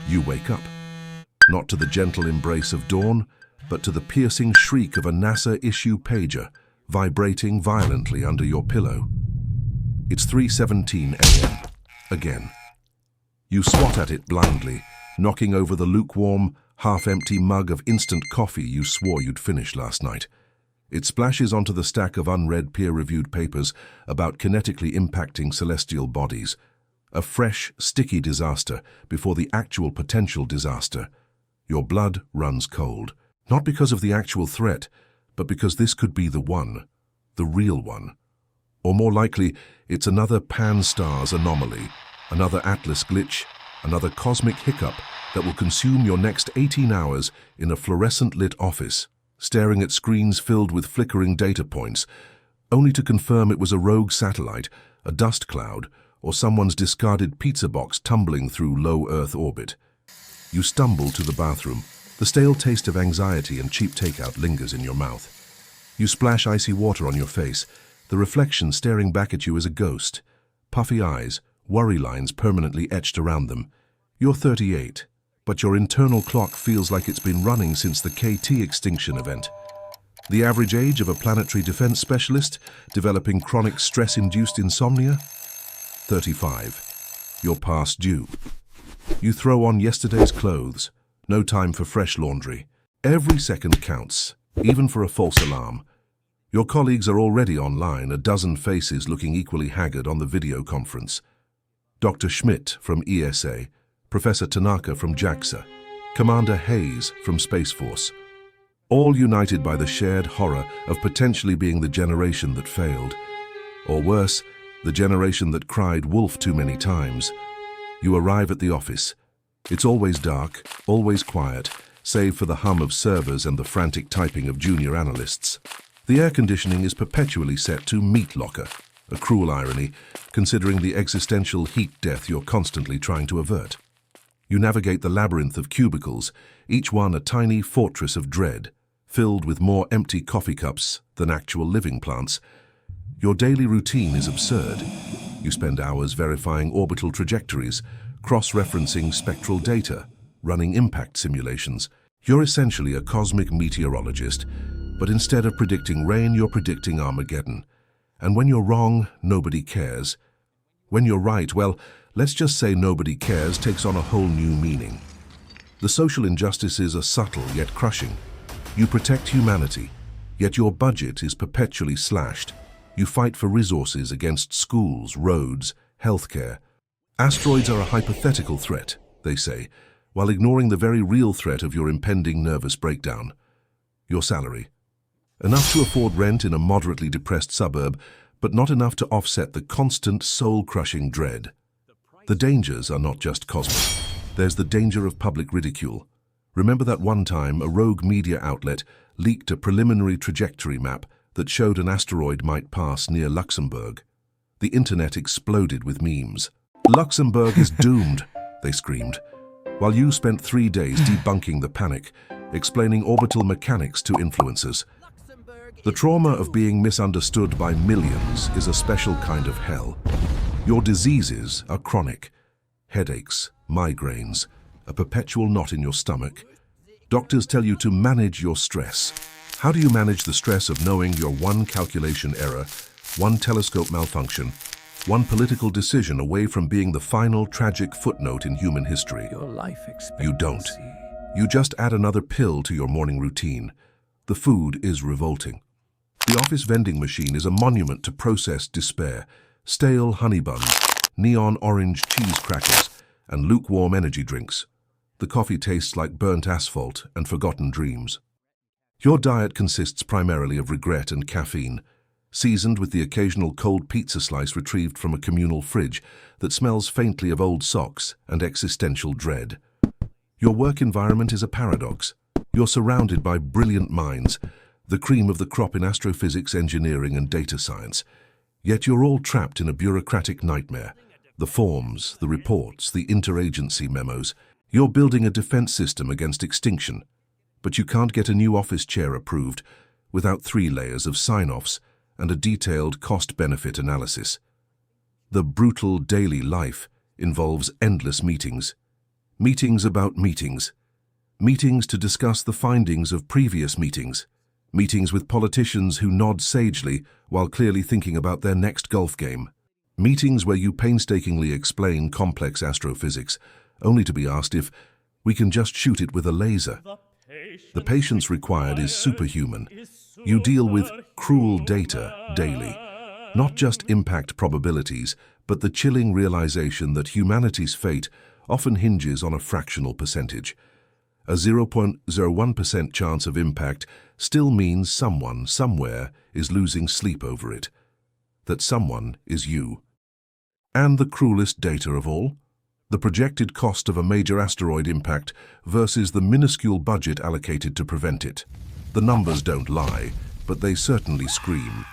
You wake up, not to the gentle embrace of dawn, but to the piercing shriek of a NASA-issue pager vibrating violently under your pillow. It's 3:17 a.m. again. You swat at it blindly, knocking over the lukewarm, half-empty mug of instant coffee you swore you'd finish last night. It splashes onto the stack of unread peer-reviewed papers about kinetically impacting celestial bodies. A fresh, sticky disaster before the actual potential disaster. Your blood runs cold. Not because of the actual threat, but because this could be the one, the real one. Or more likely, it's another pan-stars anomaly, another Atlas glitch, another cosmic hiccup that will consume your next 18 hours in a fluorescent-lit office, staring at screens filled with flickering data points, only to confirm it was a rogue satellite, a dust cloud, or someone's discarded pizza box tumbling through low Earth orbit. You stumble to the bathroom. The stale taste of anxiety and cheap takeout lingers in your mouth. You splash icy water on your face. The reflection staring back at you is a ghost. Puffy eyes, worry lines permanently etched around them. You're 38, but your internal clock feels like it's been running since the KT extinction event. The average age of a planetary defense specialist developing chronic stress-induced insomnia? 35. You're past due. You throw on yesterday's clothes. No time for fresh laundry. Every second counts, even for a false alarm. Your colleagues are already online, a dozen faces looking equally haggard on the video conference. Dr. Schmidt from ESA, Professor Tanaka from JAXA, Commander Hayes from Space Force. All united by the shared horror of potentially being the generation that failed. Or worse, the generation that cried wolf too many times. You arrive at the office. It's always dark, always quiet, save for the hum of servers and the frantic typing of junior analysts. The air conditioning is perpetually set to meat locker, a cruel irony, considering the existential heat death you're constantly trying to avert. You navigate the labyrinth of cubicles, each one a tiny fortress of dread, filled with more empty coffee cups than actual living plants. Your daily routine is absurd. You spend hours verifying orbital trajectories, cross-referencing spectral data, running impact simulations. You're essentially a cosmic meteorologist, but instead of predicting rain, you're predicting Armageddon. And when you're wrong, nobody cares. When you're right, well, let's just say nobody cares takes on a whole new meaning. The social injustices are subtle yet crushing. You protect humanity, yet your budget is perpetually slashed. You fight for resources against schools, roads, healthcare. Asteroids are a hypothetical threat, they say, while ignoring the very real threat of your impending nervous breakdown. Your salary. Enough to afford rent in a moderately depressed suburb, but not enough to offset the constant, soul-crushing dread. The dangers are not just cosmic. There's the danger of public ridicule. Remember that one time a rogue media outlet leaked a preliminary trajectory map that showed an asteroid might pass near Luxembourg. The internet exploded with memes. "Luxembourg is doomed," they screamed, while you spent 3 days debunking the panic, explaining orbital mechanics to influencers. The trauma of being misunderstood by millions is a special kind of hell. Your diseases are chronic. Headaches, migraines, a perpetual knot in your stomach. Doctors tell you to manage your stress. How do you manage the stress of knowing you're one calculation error, one telescope malfunction, one political decision away from being the final tragic footnote in human history? Your life expectancy. You don't. You just add another pill to your morning routine. The food is revolting. The office vending machine is a monument to processed despair. Stale honey buns, neon orange cheese crackers, and lukewarm energy drinks. The coffee tastes like burnt asphalt and forgotten dreams. Your diet consists primarily of regret and caffeine, seasoned with the occasional cold pizza slice retrieved from a communal fridge that smells faintly of old socks and existential dread. Your work environment is a paradox. You're surrounded by brilliant minds, the cream of the crop in astrophysics, engineering, and data science. Yet you're all trapped in a bureaucratic nightmare. The forms, the reports, the interagency memos. You're building a defense system against extinction, but you can't get a new office chair approved without 3 layers of sign-offs and a detailed cost-benefit analysis. The brutal daily life involves endless meetings, Meetings about meetings. Meetings to discuss the findings of previous meetings. Meetings with politicians who nod sagely while clearly thinking about their next golf game. Meetings where you painstakingly explain complex astrophysics, only to be asked if we can just shoot it with a laser. The patience required is superhuman. You deal with cruel data daily. Not just impact probabilities, but the chilling realization that humanity's fate often hinges on a fractional percentage. A 0.01% chance of impact still means someone, somewhere, is losing sleep over it. That someone is you. And the cruelest data of all? The projected cost of a major asteroid impact versus the minuscule budget allocated to prevent it. The numbers don't lie, but they certainly scream.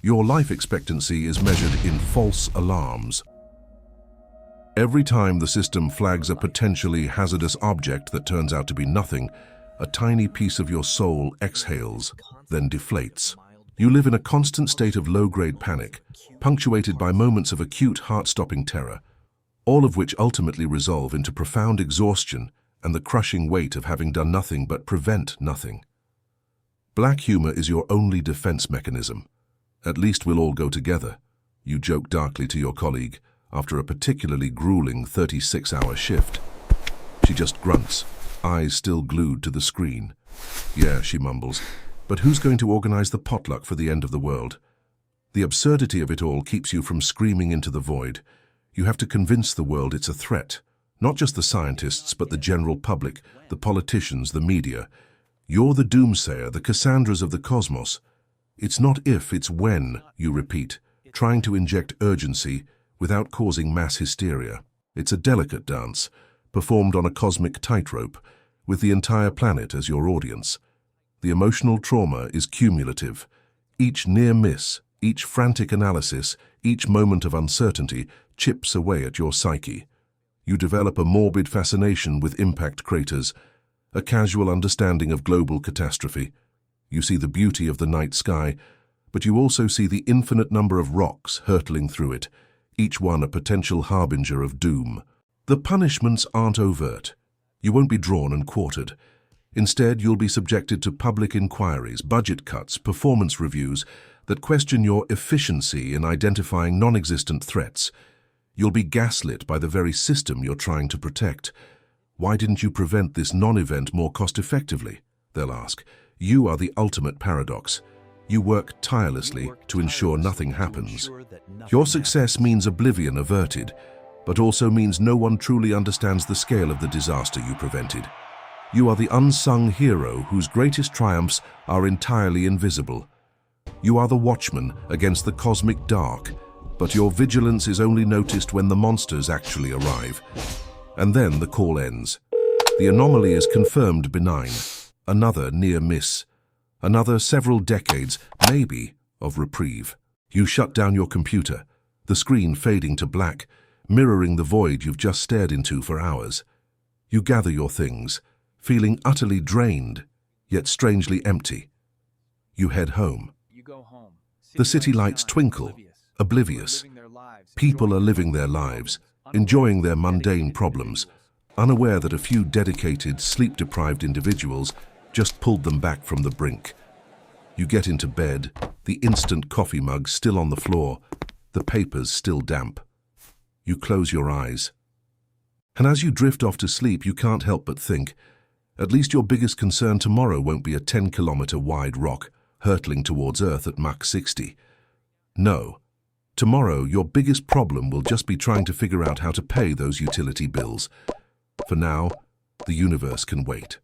Your life expectancy is measured in false alarms. Every time the system flags a potentially hazardous object that turns out to be nothing, a tiny piece of your soul exhales, then deflates. You live in a constant state of low-grade panic, punctuated by moments of acute heart-stopping terror, all of which ultimately resolve into profound exhaustion and the crushing weight of having done nothing but prevent nothing. Black humor is your only defense mechanism. At least we'll all go together, you joke darkly to your colleague after a particularly grueling 36-hour shift. She just grunts, eyes still glued to the screen. Yeah, she mumbles, but who's going to organize the potluck for the end of the world? The absurdity of it all keeps you from screaming into the void. You have to convince the world it's a threat. Not just the scientists, but the general public, the politicians, the media. You're the doomsayer, the Cassandras of the cosmos. It's not if, it's when, you repeat, trying to inject urgency without causing mass hysteria. It's a delicate dance, performed on a cosmic tightrope, with the entire planet as your audience. The emotional trauma is cumulative. Each near miss, each frantic analysis, each moment of uncertainty chips away at your psyche. You develop a morbid fascination with impact craters, a casual understanding of global catastrophe. You see the beauty of the night sky, but you also see the infinite number of rocks hurtling through it, each one a potential harbinger of doom. The punishments aren't overt. You won't be drawn and quartered. Instead, you'll be subjected to public inquiries, budget cuts, performance reviews that question your efficiency in identifying non-existent threats. You'll be gaslit by the very system you're trying to protect. Why didn't you prevent this non-event more cost-effectively? They'll ask. You are the ultimate paradox. You work tirelessly to ensure nothing happens. Your success means oblivion averted, but also means no one truly understands the scale of the disaster you prevented. You are the unsung hero whose greatest triumphs are entirely invisible. You are the watchman against the cosmic dark, but your vigilance is only noticed when the monsters actually arrive. And then the call ends. The anomaly is confirmed benign. Another near miss. Another several decades, maybe, of reprieve. You shut down your computer, the screen fading to black, mirroring the void you've just stared into for hours. You gather your things, feeling utterly drained, yet strangely empty. You head home. The city lights twinkle, oblivious. People are living their lives, enjoying their mundane problems, unaware that a few dedicated, sleep-deprived individuals just pulled them back from the brink. You get into bed, the instant coffee mug still on the floor, the papers still damp. You close your eyes. And as you drift off to sleep, you can't help but think, at least your biggest concern tomorrow won't be a 10-kilometer wide rock hurtling towards Earth at Mach 60. No. Tomorrow, your biggest problem will just be trying to figure out how to pay those utility bills. For now, the universe can wait.